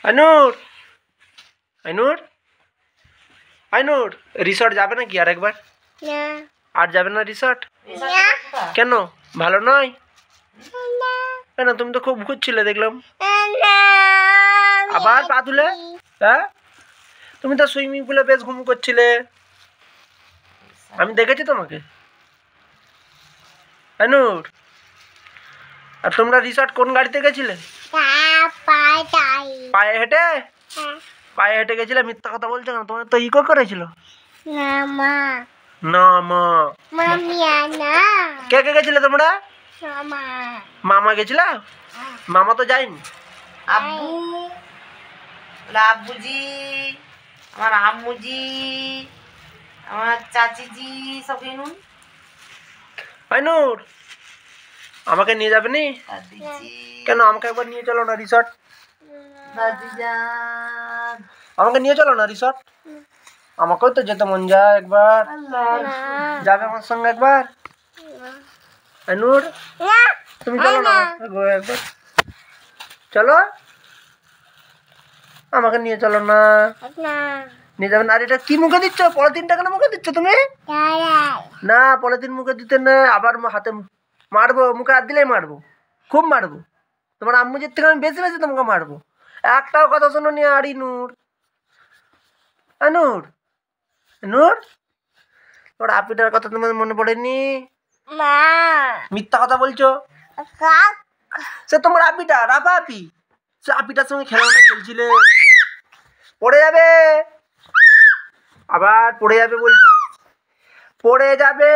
Ainur Ainur Ainur resort যাবে নাকি আর একবার? আর যাবে না রিসর্ট? কেন, ভালো নয়? কেন, তুমি তো খুব ঘুরছিলে দেখলাম। আবার পা তুলে? হ্যাঁ, তুমি তো সুইমিং পুলে বেশ ঘুম করছিলে, আমি দেখেছি তোমাকে। আইনুর, আর তোমরা রিসর্ট কোন গাড়িতে গেছিলে? পায়ে হেঁটে? পায়ে হেঁটে গেছিলে? মিথ্যা কথা বলছো কেন? তোমার তো ইকো করেছিল। না মা, কে কে গেছিলে তোমরা? মামা গেছিলা? মামা তো যায়নি। আব্বু, আব্বুজি, আমার আম্মুজি, আমার চাচিজি সব নুন। আইনুর, আমাকে নিয়ে যাবে নি? কেন, আমাকে একবার নিয়ে চলো না রিসর্ট। দাদিজান, আমাকে নিয়ে চলো না রিসর্ট। আমাকেও তো যেতে মন যায় একবার। যাবে আমার সঙ্গে একবার? আইনুর, তুমি চলো না একবার, চলো, আমাকে নিয়ে চলো না। নিয়ে যাবেন? আর এটা কি মুখে দিচ্ছ? পলিথিনটা কেন মুখে দিচ্ছ তুমি? না, পলিথিন মুখে দিতে না, আবার হাতে মারবো, মুখে হাত দিলেই মারবো, খুব মারবো। তোমার আম্মুজির থেকে আমি বেশি বেশি তোমাকে মারবো। একটাও কথা শোনো নি। আর নূর, নূর, নূর, তোর আপিটার কথা তোমার মনে পড়েনি? মিথ্যা কথা বলছো। সে তোমার আপিটা, রাফা আপি, সে আপিটার সঙ্গে খেলাটা খেলছিলে, পড়ে যাবে, আবার পড়ে যাবে বলছি, পড়ে যাবে।